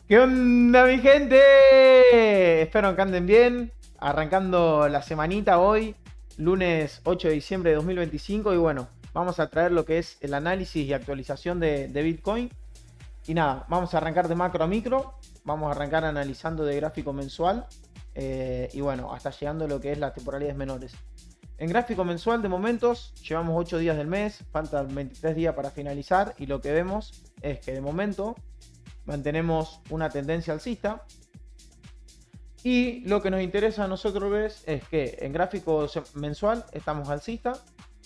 ¿Qué onda, mi gente? Espero que anden bien. Arrancando la semanita hoy, lunes 8 de diciembre de 2025. Y bueno, vamos a traer lo que es el análisis y actualización de Bitcoin. Y nada, vamos a arrancar de macro a micro. Vamos a arrancar analizando de gráfico mensual. Y bueno, hasta llegando a lo que es las temporalidades menores. En gráfico mensual de momentos, llevamos 8 días del mes. Faltan 23 días para finalizar. Y lo que vemos es que de momento mantenemos una tendencia alcista. Y lo que nos interesa a nosotros es que en gráfico mensual estamos alcista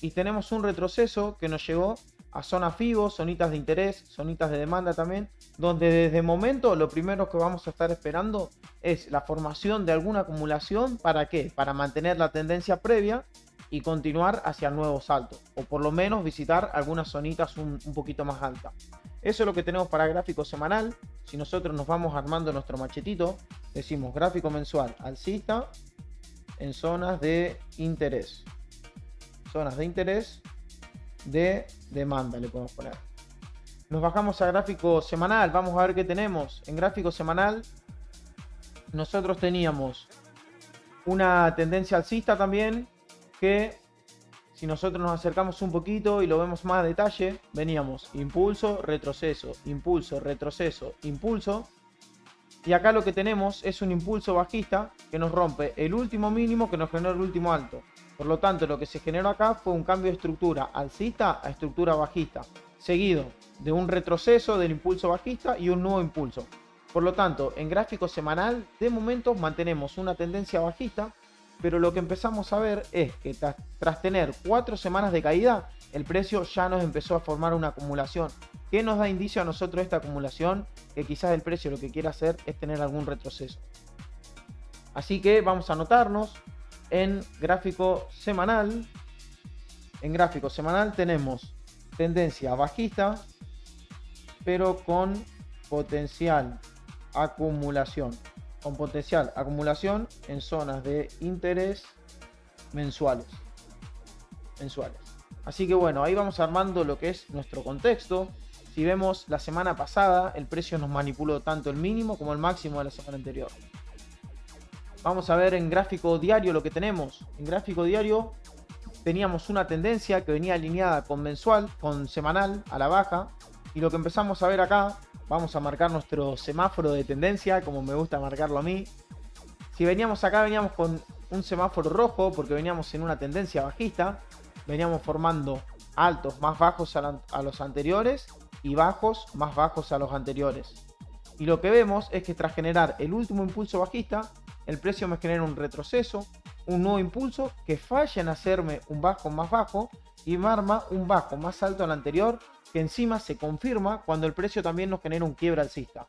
y tenemos un retroceso que nos llevó a zonas FIBO, zonitas de interés, zonitas de demanda también, donde desde el momento lo primero que vamos a estar esperando es la formación de alguna acumulación. ¿Para qué? Para mantener la tendencia previa y continuar hacia el nuevo salto, o por lo menos visitar algunas zonitas un poquito más altas. Eso es lo que tenemos para gráfico semanal. Si nosotros nos vamos armando nuestro machetito, decimos gráfico mensual alcista en zonas de interés. Zonas de interés de demanda le podemos poner. Nos bajamos a gráfico semanal, vamos a ver qué tenemos. En gráfico semanal nosotros teníamos una tendencia alcista también, que si nosotros nos acercamos un poquito y lo vemos más a detalle, veníamos impulso, retroceso, impulso, retroceso, impulso. Y acá lo que tenemos es un impulso bajista que nos rompe el último mínimo que nos generó el último alto. Por lo tanto, lo que se generó acá fue un cambio de estructura alcista a estructura bajista, seguido de un retroceso del impulso bajista y un nuevo impulso. Por lo tanto, en gráfico semanal, de momento mantenemos una tendencia bajista, pero lo que empezamos a ver es que tras tener 4 semanas de caída, el precio ya nos empezó a formar una acumulación. ¿Qué nos da indicio a nosotros esta acumulación? Que quizás el precio lo que quiera hacer es tener algún retroceso. Así que vamos a anotarnos en gráfico semanal. En gráfico semanal tenemos tendencia bajista, pero con potencial acumulación. Con potencial acumulación en zonas de interés mensuales. Así que bueno, ahí vamos armando lo que es nuestro contexto. Si vemos la semana pasada, el precio nos manipuló tanto el mínimo como el máximo de la semana anterior. Vamos a ver en gráfico diario lo que tenemos. En gráfico diario teníamos una tendencia que venía alineada con mensual, con semanal a la baja. Y lo que empezamos a ver acá, vamos a marcar nuestro semáforo de tendencia, como me gusta marcarlo a mí. Si veníamos acá, veníamos con un semáforo rojo porque veníamos en una tendencia bajista. Veníamos formando altos más bajos a los anteriores y bajos más bajos a los anteriores. Y lo que vemos es que tras generar el último impulso bajista, el precio me genera un retroceso, un nuevo impulso que falla en hacerme un bajo más bajo y me arma un bajo más alto al anterior, que encima se confirma cuando el precio también nos genera un quiebre alcista.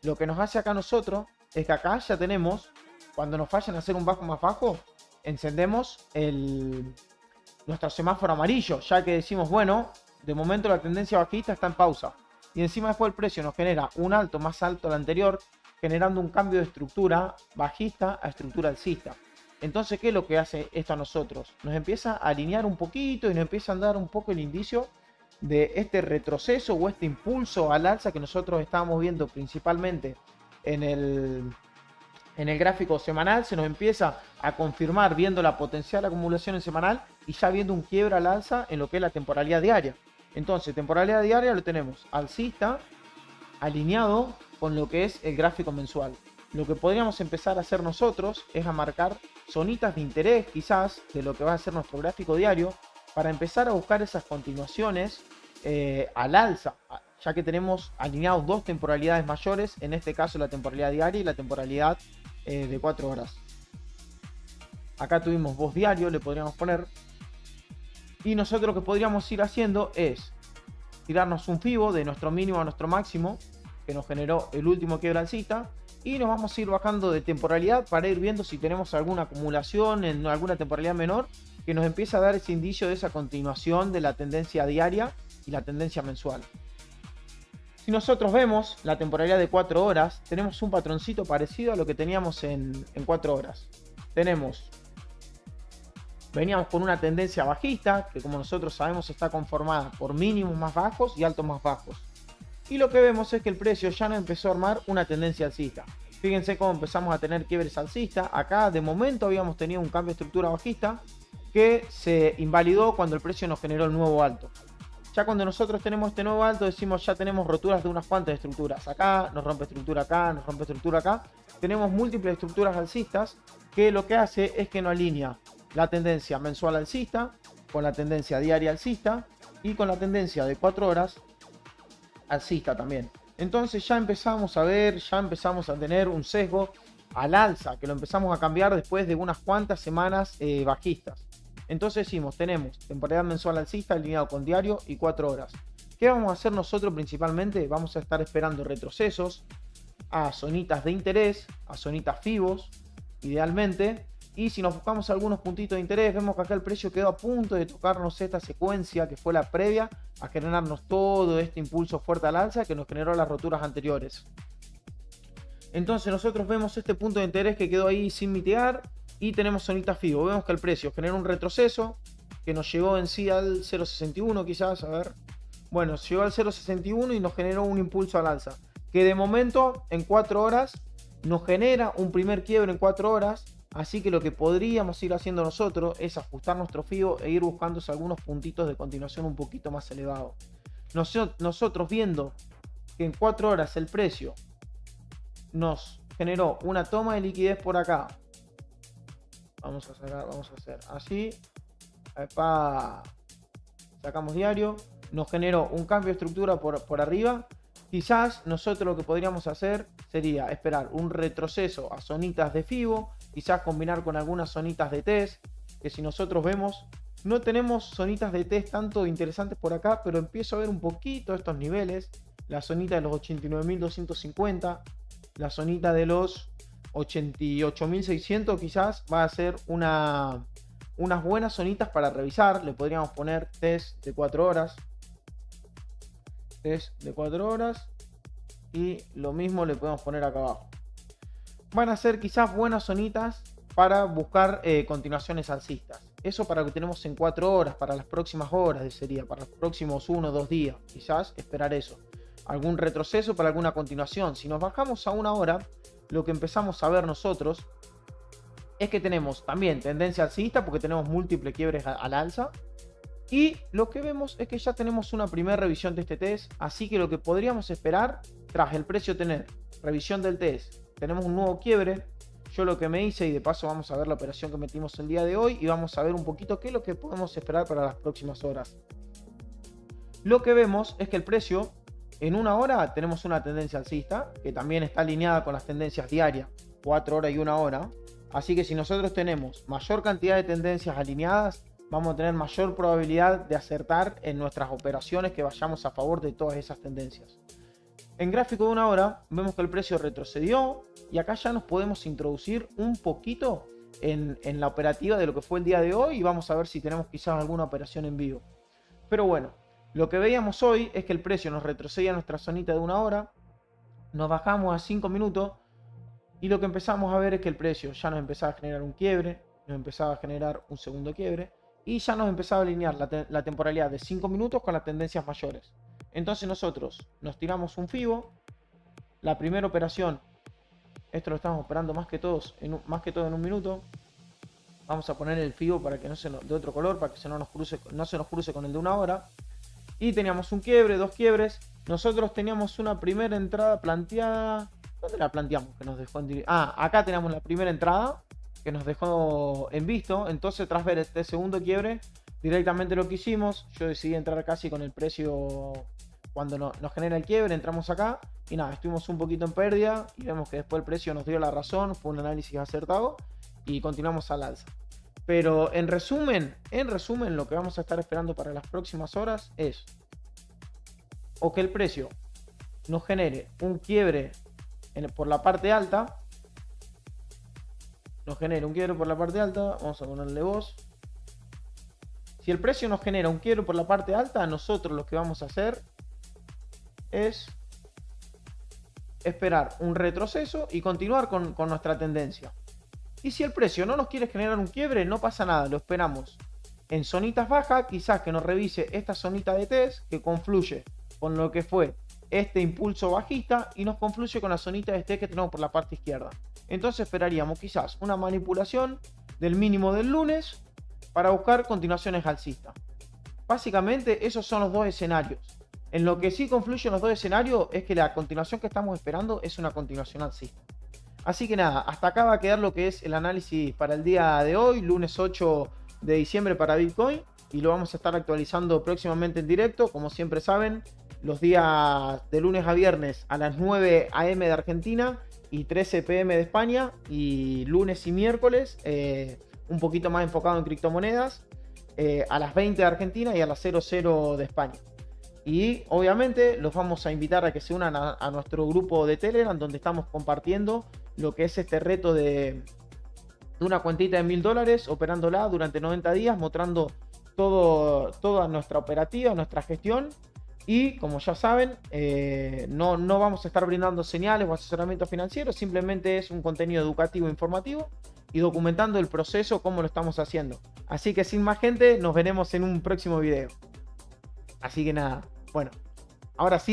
Lo que nos hace acá nosotros es que acá ya tenemos, cuando nos fallan hacer un bajo más bajo, encendemos nuestro semáforo amarillo, ya que decimos, bueno, de momento la tendencia bajista está en pausa. Y encima después el precio nos genera un alto más alto al anterior, generando un cambio de estructura bajista a estructura alcista. Entonces, ¿qué es lo que hace esto a nosotros? Nos empieza a alinear un poquito y nos empieza a dar un poco el indicio de este retroceso o este impulso al alza que nosotros estábamos viendo principalmente en el gráfico semanal. Se nos empieza a confirmar viendo la potencial acumulación en semanal y ya viendo un quiebre al alza en lo que es la temporalidad diaria. Entonces, temporalidad diaria lo tenemos alcista alineado con lo que es el gráfico mensual. Lo que podríamos empezar a hacer nosotros es a marcar zonitas de interés quizás de lo que va a ser nuestro gráfico diario para empezar a buscar esas continuaciones al alza, ya que tenemos alineados dos temporalidades mayores, en este caso la temporalidad diaria y la temporalidad de 4 horas. Acá tuvimos voz diario, le podríamos poner. Y nosotros lo que podríamos ir haciendo es tirarnos un FIBO de nuestro mínimo a nuestro máximo, que nos generó el último quiebre alcista, y nos vamos a ir bajando de temporalidad para ir viendo si tenemos alguna acumulación en alguna temporalidad menor que nos empieza a dar ese indicio de esa continuación de la tendencia diaria y la tendencia mensual. Si nosotros vemos la temporalidad de 4 horas, tenemos un patroncito parecido a lo que teníamos en 4 horas. Veníamos con una tendencia bajista, que como nosotros sabemos está conformada por mínimos más bajos y altos más bajos. Y lo que vemos es que el precio ya no empezó a armar una tendencia alcista. Fíjense cómo empezamos a tener quiebres alcistas. Acá de momento habíamos tenido un cambio de estructura bajista que se invalidó cuando el precio nos generó el nuevo alto. Ya cuando nosotros tenemos este nuevo alto decimos ya tenemos roturas de unas cuantas estructuras. Acá nos rompe estructura, acá nos rompe estructura, acá. Tenemos múltiples estructuras alcistas que lo que hace es que nos alinea la tendencia mensual alcista con la tendencia diaria alcista y con la tendencia de 4 horas alcista también. Entonces ya empezamos a ver, ya empezamos a tener un sesgo al alza, que lo empezamos a cambiar después de unas cuantas semanas bajistas. Entonces decimos, tenemos temporalidad mensual alcista alineado con diario y 4 horas. ¿Qué vamos a hacer nosotros principalmente? Vamos a estar esperando retrocesos a zonitas de interés, a zonitas FIBOs, idealmente. Y si nos buscamos algunos puntitos de interés, vemos que acá el precio quedó a punto de tocarnos esta secuencia que fue la previa a generarnos todo este impulso fuerte al alza que nos generó las roturas anteriores. Entonces nosotros vemos este punto de interés que quedó ahí sin mitigar y tenemos zonitas FIBO. Vemos que el precio genera un retroceso que nos llegó en sí al 0.61 quizás, a ver. Bueno, llegó al 0.61 y nos generó un impulso al alza. Que de momento en 4 horas nos genera un primer quiebre en 4 horas. Así que lo que podríamos ir haciendo nosotros es ajustar nuestro FIBO e ir buscando algunos puntitos de continuación un poquito más elevados. Nosotros viendo que en 4 horas el precio nos generó una toma de liquidez por acá. Vamos a hacer así. Epa. Sacamos diario. Nos generó un cambio de estructura por arriba. Quizás nosotros lo que podríamos hacer sería esperar un retroceso a zonitas de FIBO, quizás combinar con algunas zonitas de test, que si nosotros vemos, no tenemos zonitas de test tanto interesantes por acá, pero empiezo a ver un poquito estos niveles, la zonita de los 89.250, la zonita de los 88.600 quizás va a ser unas buenas zonitas para revisar. Le podríamos poner test de 4 horas. Test de 4 horas y lo mismo le podemos poner acá abajo. Van a ser quizás buenas zonitas para buscar continuaciones alcistas. Eso para lo que tenemos en 4 horas, para las próximas horas sería, para los próximos 1 o 2 días. Quizás esperar eso. Algún retroceso para alguna continuación. Si nos bajamos a 1 hora, lo que empezamos a ver nosotros es que tenemos también tendencia alcista porque tenemos múltiples quiebres al alza. Y lo que vemos es que ya tenemos una primera revisión de este test. Así que lo que podríamos esperar tras el precio tener revisión del test, tenemos un nuevo quiebre. Yo lo que me hice, y de paso vamos a ver la operación que metimos el día de hoy y vamos a ver un poquito qué es lo que podemos esperar para las próximas horas. Lo que vemos es que el precio en 1 hora tenemos una tendencia alcista que también está alineada con las tendencias diarias, 4 horas y 1 hora. Así que si nosotros tenemos mayor cantidad de tendencias alineadas, vamos a tener mayor probabilidad de acertar en nuestras operaciones que vayamos a favor de todas esas tendencias. En gráfico de 1 hora vemos que el precio retrocedió y acá ya nos podemos introducir un poquito en la operativa de lo que fue el día de hoy y vamos a ver si tenemos quizás alguna operación en vivo. Pero bueno, lo que veíamos hoy es que el precio nos retrocedía a nuestra zonita de 1 hora, nos bajamos a 5 minutos y lo que empezamos a ver es que el precio ya nos empezaba a generar un quiebre, nos empezaba a generar un segundo quiebre y ya nos empezaba a alinear la temporalidad de 5 minutos con las tendencias mayores. Entonces nosotros nos tiramos un FIBO, la primera operación, esto lo estamos operando más que todo en un minuto. Vamos a poner el FIBO para que no se nos, de otro color, para que no se nos cruce con el de 1 hora. Y teníamos un quiebre, 2 quiebres. Nosotros teníamos una primera entrada planteada. ¿Dónde la planteamos? Que nos dejó acá teníamos la primera entrada que nos dejó en visto. Entonces, tras ver este segundo quiebre, directamente lo que hicimos, yo decidí entrar casi con el precio cuando nos genera el quiebre. Entramos acá y nada, estuvimos un poquito en pérdida y vemos que después el precio nos dio la razón, fue un análisis acertado y continuamos al alza. Pero en resumen, lo que vamos a estar esperando para las próximas horas es o que el precio nos genere un quiebre por la parte alta. Vamos a ponerle voz. Si el precio nos genera un quiebre por la parte alta, nosotros lo que vamos a hacer es esperar un retroceso y continuar con nuestra tendencia. Y si el precio no nos quiere generar un quiebre, no pasa nada, lo esperamos en zonitas bajas, quizás que nos revise esta zonita de test que confluye con lo que fue este impulso bajista y nos confluye con la zonita de stake que tenemos por la parte izquierda. Entonces esperaríamos quizás una manipulación del mínimo del lunes para buscar continuaciones alcistas. Básicamente esos son los dos escenarios. En lo que sí confluyen los dos escenarios es que la continuación que estamos esperando es una continuación alcista. Así que nada, hasta acá va a quedar lo que es el análisis para el día de hoy, lunes 8 de diciembre para Bitcoin. Y lo vamos a estar actualizando próximamente en directo, como siempre saben, los días de lunes a viernes a las 9 AM de Argentina y 13 PM de España, y lunes y miércoles un poquito más enfocado en criptomonedas a las 20 de Argentina y a las 00 de España. Y obviamente los vamos a invitar a que se unan a nuestro grupo de Telegram, donde estamos compartiendo lo que es este reto de una cuentita de $1000 operándola durante 90 días, mostrando toda nuestra operativa, nuestra gestión. Y como ya saben, no vamos a estar brindando señales o asesoramiento financiero, simplemente es un contenido educativo e informativo y documentando el proceso, cómo lo estamos haciendo. Así que sin más, gente, nos veremos en un próximo video. Así que nada, bueno, ahora sí.